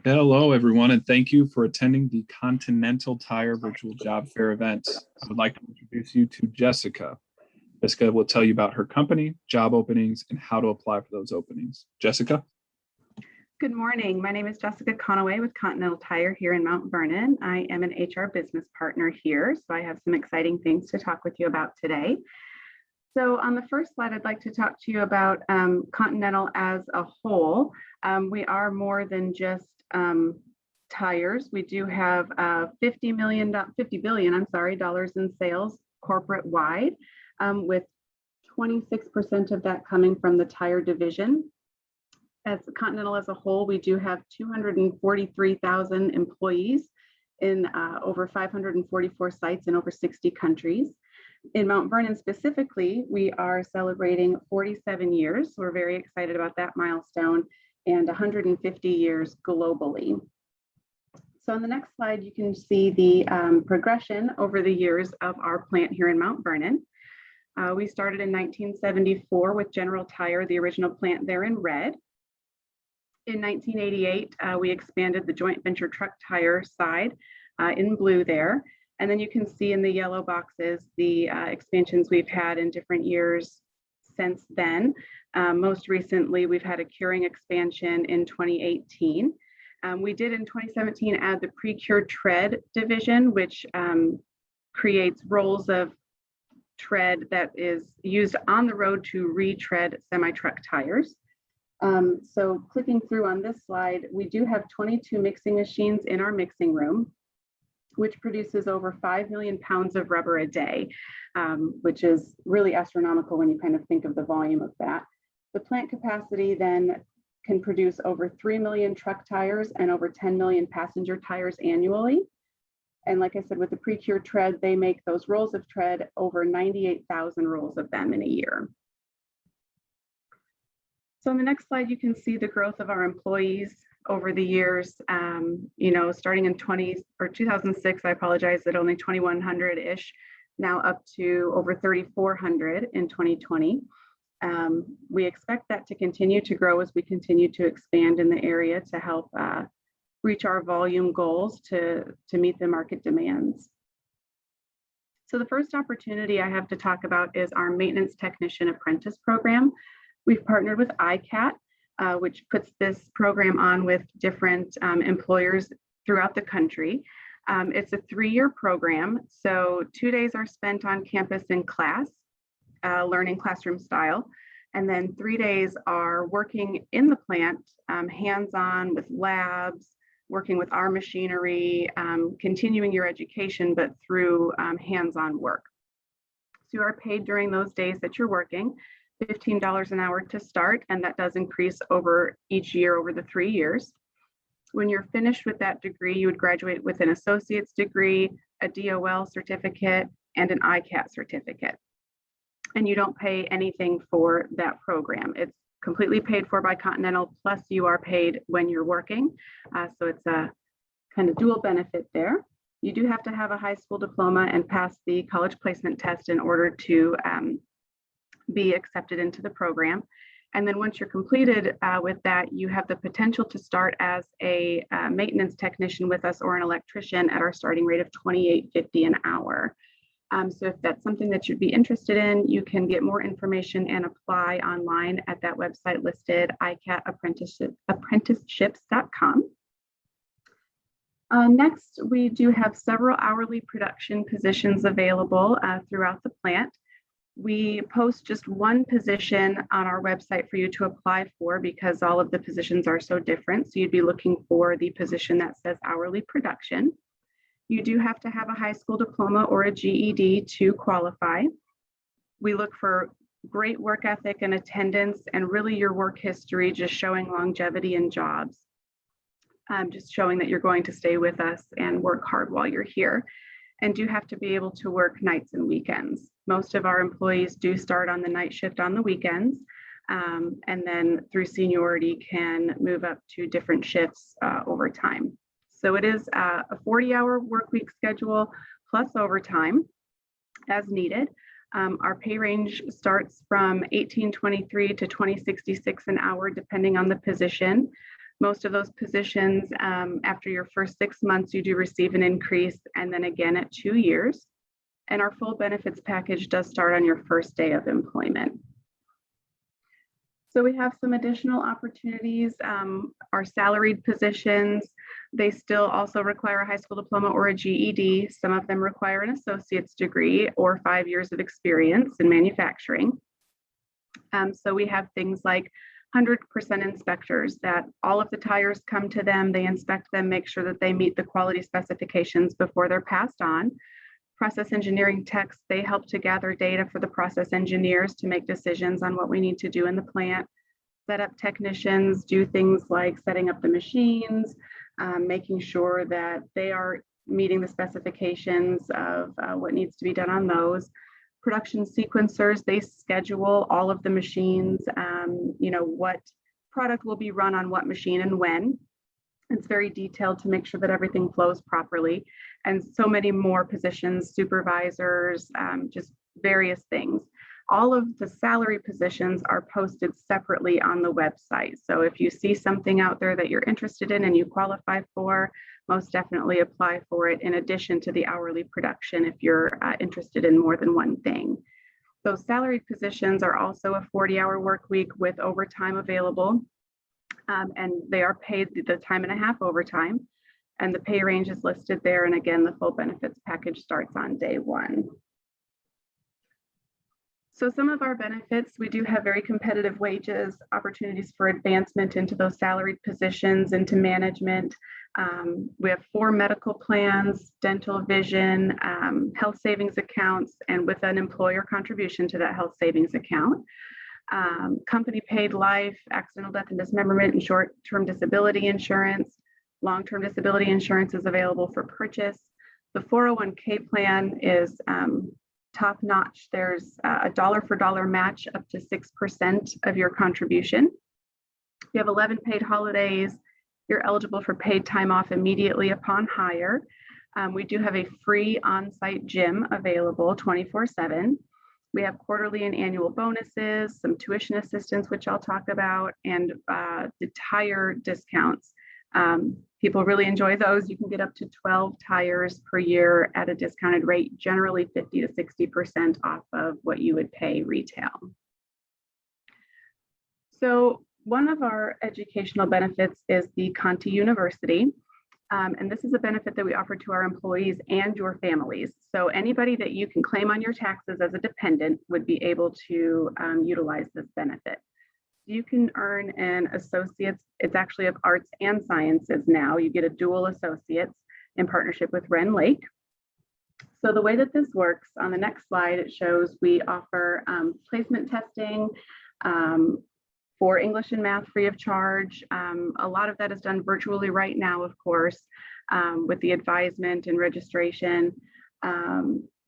Hello, everyone, and thank you for attending the Continental Tire Virtual Job Fair event. I would like to introduce you to Jessica. Jessica will tell you about her company, job openings, and how to apply for those openings. Jessica? Good morning. My name is Jessica Conaway with Continental Tire here in Mount Vernon. I am an HR business partner here, so I have some exciting things to talk with you about today. So on the first slide, I'd like to talk to you about Continental as a whole. We are more than just tires. We do have $50 billion dollars in sales corporate wide, with 26% of that coming from the tire division. As Continental as a whole, we do have 243,000 employees in over 544 sites in over 60 countries. In Mount Vernon specifically, we are celebrating 47 years. We're very excited about that milestone, and 150 years globally. So on the next slide, you can see the progression over the years of our plant here in Mount Vernon. We started in 1974 with General Tire, the original plant there in red. In 1988, we expanded the joint venture truck tire side in blue there. And then you can see in the yellow boxes the expansions we've had in different years since then. Most recently, we've had a curing expansion in 2018. We did in 2017 add the pre-cured tread division, which creates rolls of tread that is used on the road to retread semi-truck tires. So clicking through on this slide, we do have 22 mixing machines in our mixing room, which produces over 5 million pounds of rubber a day, which is really astronomical when you kind of think of the volume of that. The plant capacity then can produce over 3 million truck tires and over 10 million passenger tires annually. And like I said, with the pre-cured tread, they make those rolls of tread over 98,000 rolls of them in a year. So on the next slide, you can see the growth of our employees over the years. Starting in 2006, I apologize, at only 2,100-ish, now up to over 3,400 in 2020. We expect that to continue to grow as we continue to expand in the area to help reach our volume goals to meet the market demands. So the first opportunity I have to talk about is our maintenance technician apprentice program. We've partnered with ICAT, which puts this program on with different employers throughout the country. It's a 3-year program, so 2 days are spent on campus in class, learning classroom style, and then 3 days are working in the plant, hands-on with labs, working with our machinery, continuing your education, but through hands-on work. So you are paid during those days that you're working, $15 an hour to start, and that does increase over each year over the 3 years. When you're finished with that degree, you would graduate with an associate's degree, a DOL certificate, and an ICAT certificate. And you don't pay anything for that program. It's completely paid for by Continental, plus you are paid when you're working. So it's a kind of dual benefit there. You do have to have a high school diploma and pass the college placement test in order to be accepted into the program. And then once you're completed with that, you have the potential to start as a maintenance technician with us or an electrician at our starting rate of $28.50 an hour. So if that's something that you'd be interested in, you can get more information and apply online at that website listed, icatapprenticeships.com. Next, we do have several hourly production positions available throughout the plant. We post just one position on our website for you to apply for because all of the positions are so different. So you'd be looking for the position that says hourly production. You do have to have a high school diploma or a GED to qualify. We look for great work ethic and attendance and really your work history, just showing longevity in jobs, just showing that you're going to stay with us and work hard while you're here. And do have to be able to work nights and weekends. Most of our employees do start on the night shift on the weekends, and then through seniority can move up to different shifts over time. So it is a 40-hour work week schedule plus overtime as needed. Our pay range starts from $18.23 to $20.66 an hour, depending on the position. Most of those positions, after your first 6 months, you do receive an increase, and then again at 2 years. And our full benefits package does start on your first day of employment. So we have some additional opportunities. Our salaried positions, they still also require a high school diploma or a GED. Some of them require an associate's degree or 5 years of experience in manufacturing. So we have things like 100% inspectors, that all of the tires come to them, they inspect them, make sure that they meet the quality specifications before they're passed on. Process engineering techs, they help to gather data for the process engineers to make decisions on what we need to do in the plant. Setup technicians do things like setting up the machines, making sure that they are meeting the specifications of what needs to be done on those. Production sequencers, they schedule all of the machines, what product will be run on what machine and when. It's very detailed to make sure that everything flows properly. And so many more positions, supervisors, just various things. All of the salary positions are posted separately on the website. So if you see something out there that you're interested in and you qualify for, most definitely apply for it, in addition to the hourly production if you're interested in more than one thing. Those salaried positions are also a 40-hour work week with overtime available, and they are paid the time and a half overtime, and the pay range is listed there. And again, the full benefits package starts on day one. So some of our benefits, we do have very competitive wages, opportunities for advancement into those salaried positions, into management. We have 4 medical plans, dental, vision, health savings accounts, and with an employer contribution to that health savings account. Company paid life, accidental death and dismemberment, and short-term disability insurance. Long-term disability insurance is available for purchase. The 401k plan is top notch. There's a dollar for dollar match up to 6% of your contribution. You have 11 paid holidays. You're eligible for paid time off immediately upon hire. We do have a free on-site gym available 24/7. We have quarterly and annual bonuses, some tuition assistance, which I'll talk about, and the tire discounts. People really enjoy those. You can get up to 12 tires per year at a discounted rate, generally 50 to 60% off of what you would pay retail. So one of our educational benefits is the Conti University. And this is a benefit that we offer to our employees and your families. So anybody that you can claim on your taxes as a dependent would be able to utilize this benefit. You can earn an associate's, it's actually of arts and sciences now. You get a dual associate's in partnership with Ren Lake. So the way that this works, on the next slide, it shows we offer placement testing for English and math free of charge. A lot of that is done virtually right now, of course, with the advisement and registration.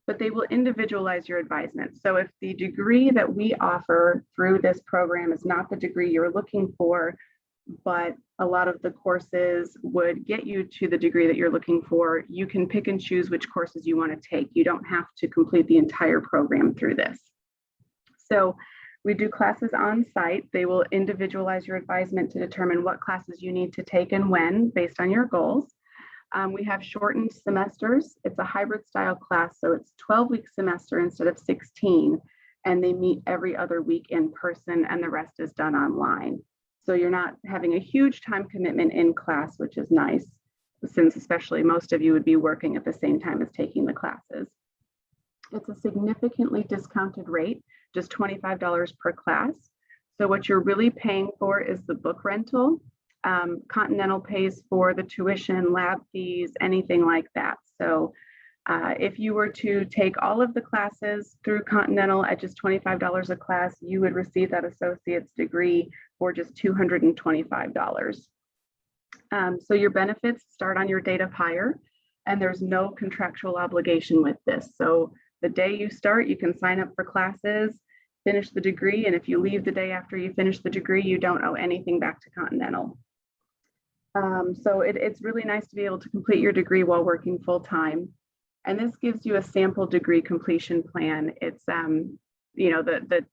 But they will individualize your advisement. So if the degree that we offer through this program is not the degree you're looking for, but a lot of the courses would get you to the degree that you're looking for, you can pick and choose which courses you want to take. You don't have to complete the entire program through this. So we do classes on site. They will individualize your advisement to determine what classes you need to take and when, based on your goals. We have shortened semesters. It's a hybrid style class, so it's 12-week semester instead of 16, and they meet every other week in person, and the rest is done online. So you're not having a huge time commitment in class, which is nice, since especially most of you would be working at the same time as taking the classes. It's a significantly discounted rate, just $25 per class. So what you're really paying for is the book rental. Continental pays for the tuition, lab fees, anything like that. So if you were to take all of the classes through Continental at just $25 a class, you would receive that associate's degree for just $225. So your benefits start on your date of hire, and there's no contractual obligation with this. So the day you start, you can sign up for classes, finish the degree, and if you leave the day after you finish the degree, you don't owe anything back to Continental. So it's really nice to be able to complete your degree while working full-time. And this gives you a sample degree completion plan. It's, the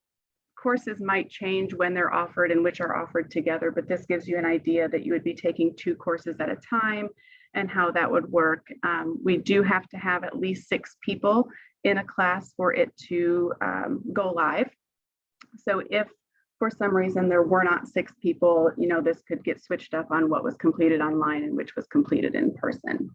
courses might change when they're offered and which are offered together, but this gives you an idea that you would be taking 2 courses at a time and how that would work. We do have to have at least 6 people in a class for it to go live. So if for some reason there were not 6 people, this could get switched up on what was completed online and which was completed in person.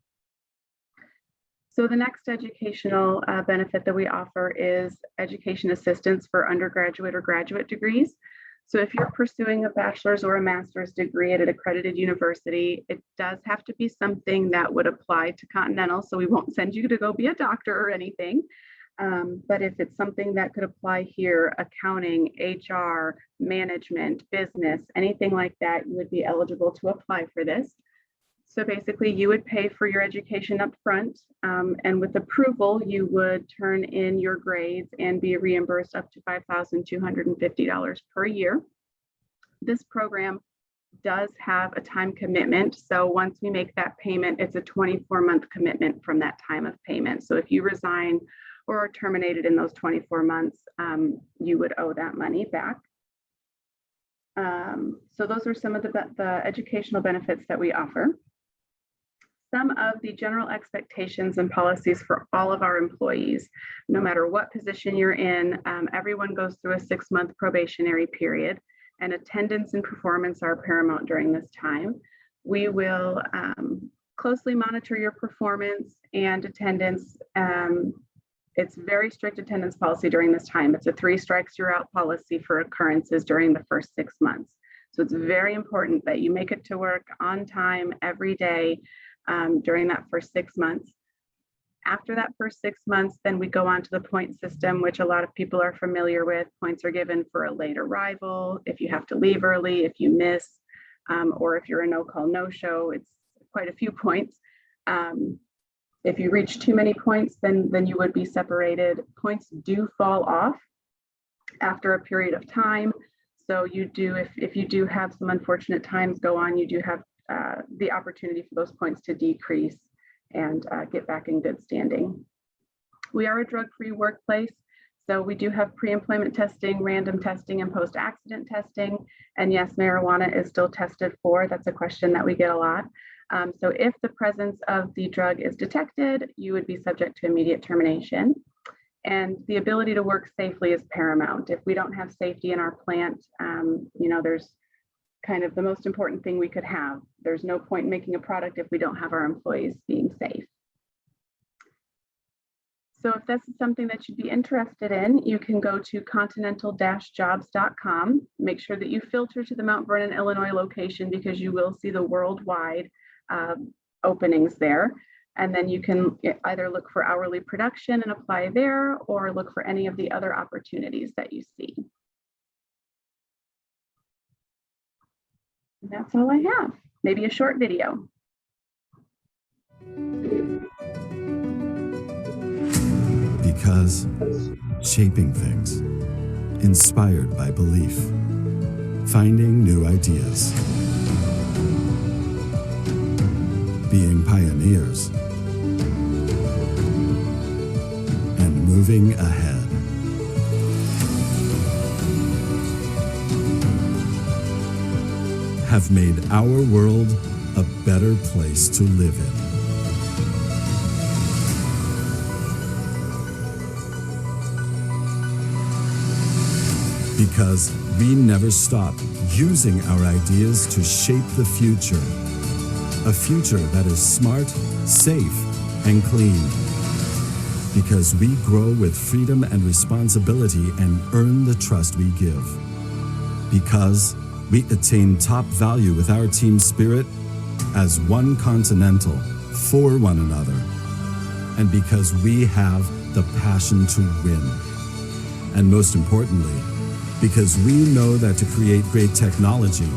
So the next educational benefit that we offer is education assistance for undergraduate or graduate degrees. So if you're pursuing a bachelor's or a master's degree at an accredited university, it does have to be something that would apply to Continental. So we won't send you to go be a doctor or anything. But if it's something that could apply here, accounting, HR, management, business, anything like that, you would be eligible to apply for this. So basically, you would pay for your education up front, and with approval, you would turn in your grades and be reimbursed up to $5,250 per year. This program does have a time commitment. So once we make that payment, it's a 24-month commitment from that time of payment. So if you resign or are terminated in those 24 months, you would owe that money back. So those are some of the educational benefits that we offer. Some of the general expectations and policies for all of our employees, no matter what position you're in, everyone goes through a 6-month probationary period, and attendance and performance are paramount during this time. We will closely monitor your performance and attendance. It's very strict attendance policy during this time. It's a 3 strikes you're out policy for occurrences during the first 6 months. So it's very important that you make it to work on time every day during that first 6 months. After that first 6 months, then we go on to the point system, which a lot of people are familiar with. Points are given for a late arrival, if you have to leave early, if you miss, or if you're a no-call, no-show, it's quite a few points. If you reach too many points, then you would be separated. Points do fall off after a period of time. So you do, if you do have some unfortunate times go on, you do have the opportunity for those points to decrease and get back in good standing. We are a drug-free workplace, so we do have pre-employment testing, random testing, and post-accident testing. And yes, marijuana is still tested for. That's a question that we get a lot. So if the presence of the drug is detected, you would be subject to immediate termination. And the ability to work safely is paramount. If we don't have safety in our plant, there's kind of the most important thing we could have. There's no point in making a product if we don't have our employees being safe. So if this is something that you'd be interested in, you can go to continental-jobs.com. Make sure that you filter to the Mount Vernon, Illinois location, because you will see the worldwide openings there. And then you can either look for hourly production and apply there, or look for any of the other opportunities that you see. And that's all I have. Maybe a short video. Because shaping things, inspired by belief, finding new ideas, being pioneers, and moving ahead. Have made our world a better place to live in. Because we never stop using our ideas to shape the future. A future that is smart, safe, and clean. Because we grow with freedom and responsibility and earn the trust we give. Because we attain top value with our team spirit as one Continental for one another. And because we have the passion to win. And most importantly, because we know that to create great technology,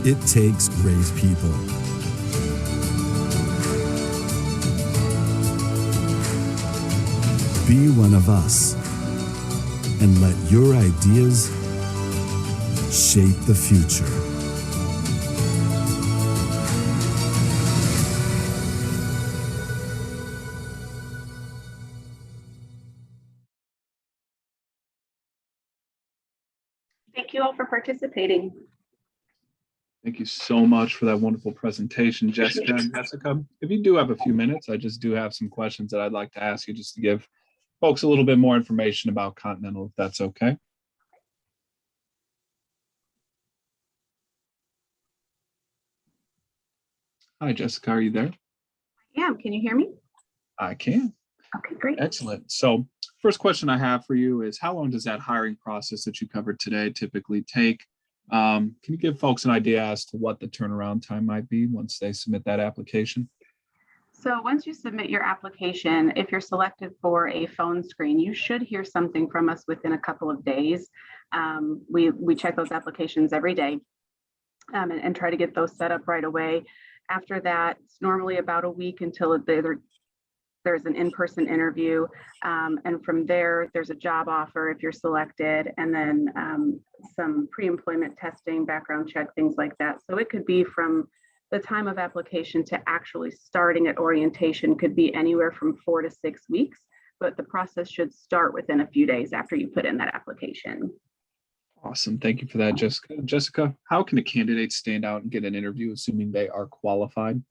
it takes great people. Be one of us and let your ideas shape the future. thank you all for participating. Thank you so much for that wonderful presentation, Jessica. And Jessica, if you do have a few minutes, I just do have some questions that I'd like to ask you just to give folks a little bit more information about Continental, if that's okay. Hi, Jessica, are you there? Yeah, can you hear me? I can. Okay, great. Excellent. So first question I have for you is, how long does that hiring process that you covered today typically take? Can you give folks an idea as to what the turnaround time might be once they submit that application? So once you submit your application, if you're selected for a phone screen, you should hear something from us within a couple of days. We check those applications every day and try to get those set up right away. After that, it's normally about a week until there's an in-person interview. And from there, there's a job offer if you're selected, and then some pre-employment testing, background check, things like that. So it could be from the time of application to actually starting at orientation could be anywhere from 4 to 6 weeks, but the process should start within a few days after you put in that application. Awesome. Thank you for that, Jessica. Jessica, how can a candidate stand out and get an interview, assuming they are qualified?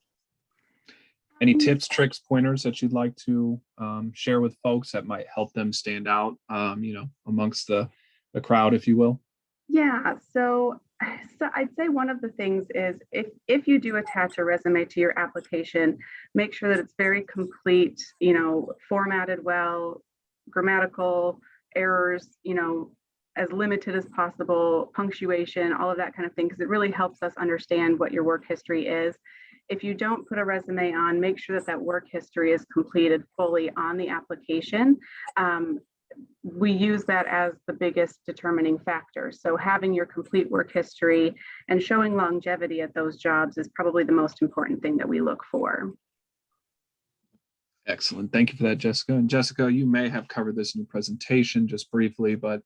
Any tips, tricks, pointers that you'd like to share with folks that might help them stand out, amongst the crowd, if you will? Yeah, so I'd say one of the things is if you do attach a resume to your application, make sure that it's very complete, formatted well, grammatical errors, as limited as possible, punctuation, all of that kind of thing, because it really helps us understand what your work history is. If you don't put a resume on, make sure that work history is completed fully on the application. We use that as the biggest determining factor. So having your complete work history and showing longevity at those jobs is probably the most important thing that we look for. Excellent. Thank you for that, Jessica. And Jessica, you may have covered this in your presentation just briefly, but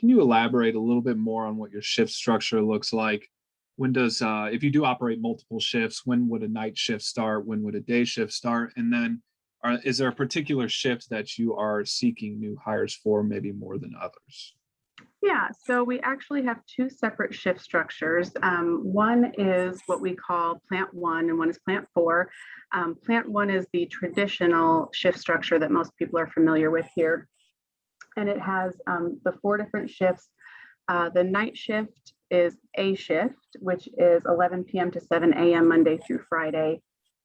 can you elaborate a little bit more on what your shift structure looks like? When does, if you do operate multiple shifts, when would a night shift start? When would a day shift start? And then is there a particular shift that you are seeking new hires for, maybe more than others? Yeah, so we actually have two separate shift structures. One is what we call Plant 1 and one is Plant 4. Plant 1 is the traditional shift structure that most people are familiar with here. And it has the 4 different shifts. The night shift is A shift, which is 11 p.m. to 7 a.m. Monday through Friday.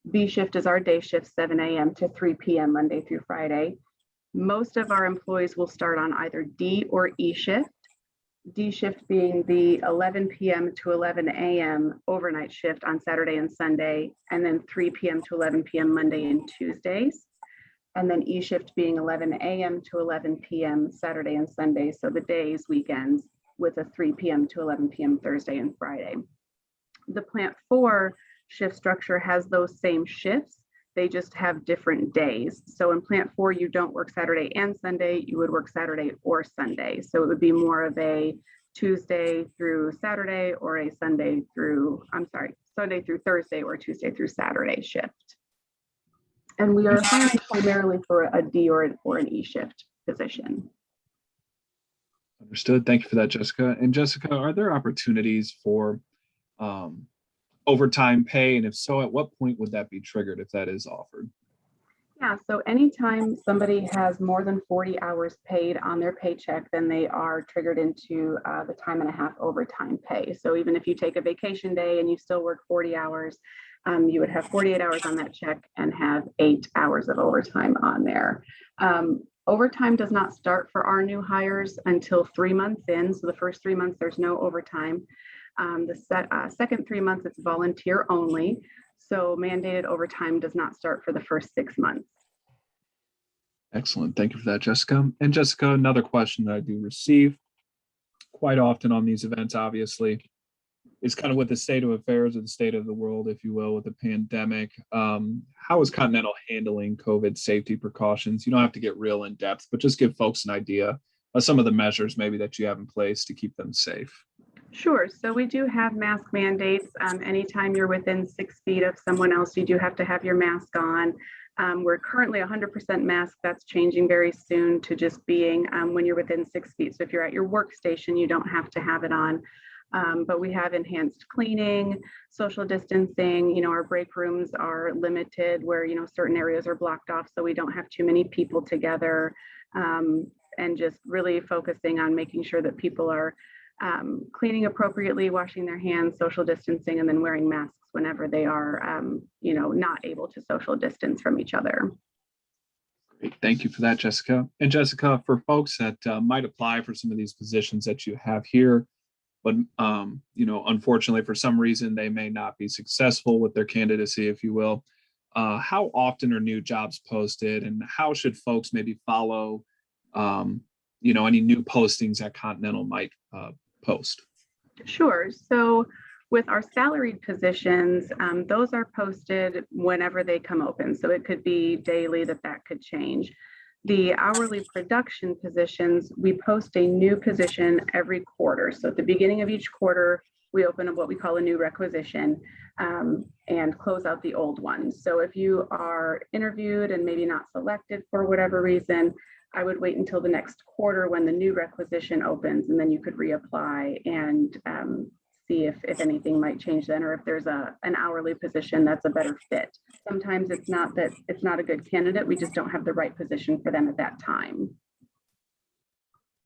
B shift is our day shift, 7 a.m. to 3 p.m. Monday through Friday. Most of our employees will start on either D or E shift. D shift being the 11 p.m. to 11 a.m. overnight shift on Saturday and Sunday, and then 3 p.m. to 11 p.m. Monday and Tuesdays. And then E shift being 11 a.m. to 11 p.m. Saturday and Sunday, so the days, weekends, with a 3 p.m. to 11 p.m. Thursday and Friday. The Plant 4 shift structure has those same shifts, they just have different days. So in Plant 4, you don't work Saturday and Sunday, you would work Saturday or Sunday. So it would be more of a Tuesday through Saturday or a Sunday through Thursday or Tuesday through Saturday shift. And we are hiring primarily for a D or an E shift position. Understood. Thank you for that, Jessica. And Jessica, are there opportunities for overtime pay? And if so, at what point would that be triggered if that is offered? Yeah, so anytime somebody has more than 40 hours paid on their paycheck, then they are triggered into the time and a half overtime pay. So even if you take a vacation day and you still work 40 hours, you would have 48 hours on that check and have 8 hours of overtime on there. Overtime does not start for our new hires until 3 months in. So the first 3 months, there's no overtime. The second 3 months, it's volunteer only. So mandated overtime does not start for the first 6 months. Excellent. Thank you for that, Jessica. And Jessica, another question that I do receive quite often on these events, obviously, is kind of with the state of affairs or the state of the world, if you will, with the pandemic. How is Continental handling COVID safety precautions? You don't have to get real in depth, but just give folks an idea of some of the measures maybe that you have in place to keep them safe. Sure. So we do have mask mandates. Anytime you're within 6 feet of someone else, you do have to have your mask on. We're currently 100% mask. That's changing very soon to just being when you're within 6 feet. So if you're at your workstation, you don't have to have it on. But we have enhanced cleaning, social distancing. Our break rooms are limited where, certain areas are blocked off so we don't have too many people together, and just really focusing on making sure that people are cleaning appropriately, washing their hands, social distancing, and then wearing masks whenever they are, not able to social distance from each other. Great. Thank you for that, Jessica. And Jessica, for folks that might apply for some of these positions that you have here, but unfortunately, for some reason, they may not be successful with their candidacy, if you will. How often are new jobs posted, and how should folks maybe follow, any new postings that Continental might post? Sure. So with our salaried positions, those are posted whenever they come open. So it could be daily that could change. The hourly production positions, we post a new position every quarter. So at the beginning of each quarter, we open up what we call a new requisition and close out the old one. So if you are interviewed and maybe not selected for whatever reason, I would wait until the next quarter when the new requisition opens, and then you could reapply and see if anything might change then, or if there's an hourly position that's a better fit. Sometimes it's not that it's not a good candidate, we just don't have the right position for them at that time.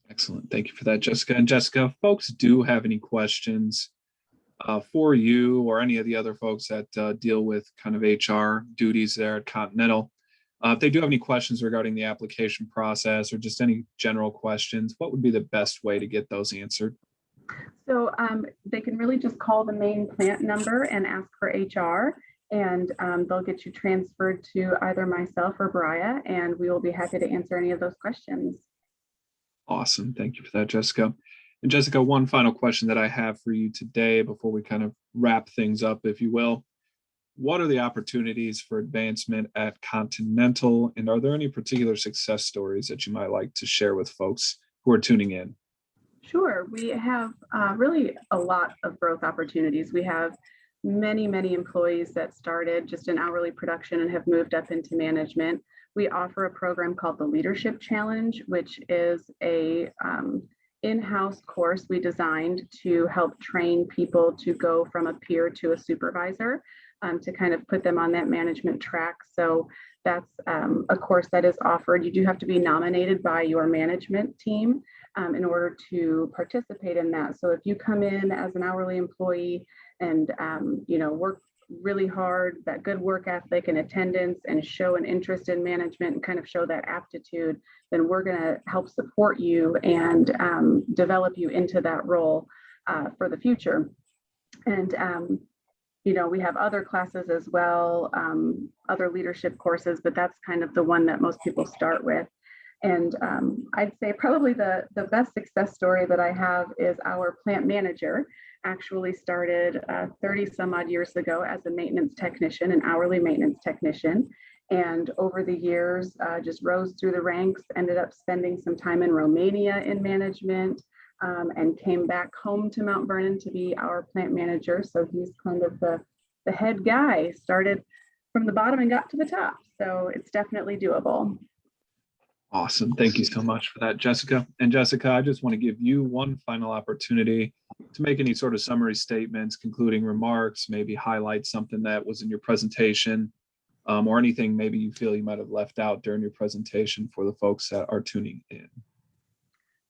Excellent. Thank you for that, Jessica. And Jessica, folks do have any questions for you or any of the other folks that deal with kind of HR duties there at Continental. If they do have any questions regarding the application process or just any general questions, what would be the best way to get those answered? So they can really just call the main plant number and ask for HR, and they'll get you transferred to either myself or Brian, and we will be happy to answer any of those questions. Awesome. Thank you for that, Jessica. And Jessica, one final question that I have for you today before we kind of wrap things up, if you will. What are the opportunities for advancement at Continental, and are there any particular success stories that you might like to share with folks who are tuning in? Sure. We have really a lot of growth opportunities. We have many, many employees that started just in hourly production and have moved up into management. We offer a program called the Leadership Challenge, which is a in-house course we designed to help train people to go from a peer to a supervisor, to kind of put them on that management track. So that's a course that is offered. You do have to be nominated by your management team in order to participate in that. So if you come in as an hourly employee and work really hard, that good work ethic and attendance, and show an interest in management and kind of show that aptitude, then we're going to help support you and develop you into that role for the future. And we have other classes as well, other leadership courses, but that's kind of the one that most people start with. And I'd say probably the best success story that I have is our plant manager actually started 30 some odd years ago as a maintenance technician, an hourly maintenance technician. And over the years, just rose through the ranks, ended up spending some time in Romania in management, and came back home to Mount Vernon to be our plant manager. So he's kind of the head guy, started from the bottom and got to the top. So it's definitely doable. Awesome. Thank you so much for that, Jessica. And Jessica, I just want to give you one final opportunity to make any sort of summary statements, concluding remarks, maybe highlight something that was in your presentation, or anything maybe you feel you might have left out during your presentation for the folks that are tuning in.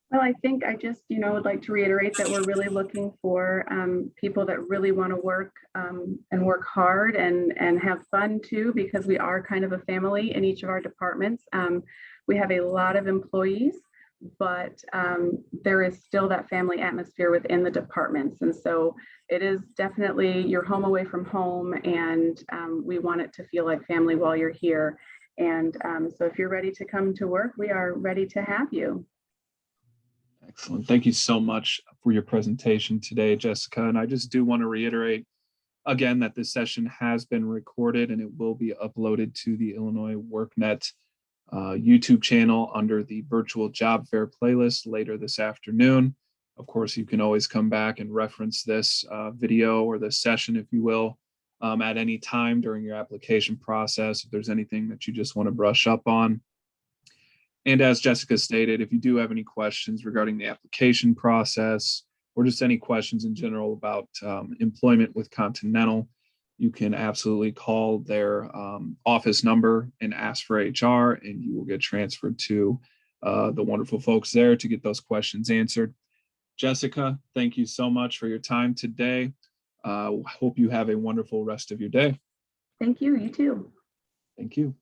Well, I think I just, would like to reiterate that we're really looking for people that really want to work and work hard and have fun too, because we are kind of a family in each of our departments. We have a lot of employees, but there is still that family atmosphere within the departments. And so it is definitely your home away from home, and we want it to feel like family while you're here. And so if you're ready to come to work, we are ready to have you. Excellent. Thank you so much for your presentation today, Jessica. And I just do want to reiterate again that this session has been recorded and it will be uploaded to the Illinois WorkNet YouTube channel under the virtual job fair playlist later this afternoon. Of course, you can always come back and reference this video or this session, if you will, at any time during your application process if there's anything that you just want to brush up on. And as Jessica stated, if you do have any questions regarding the application process or just any questions in general about employment with Continental, you can absolutely call their office number and ask for HR, and you will get transferred to the wonderful folks there to get those questions answered. Jessica, thank you so much for your time today. Hope you have a wonderful rest of your day. Thank you. You too. Thank you.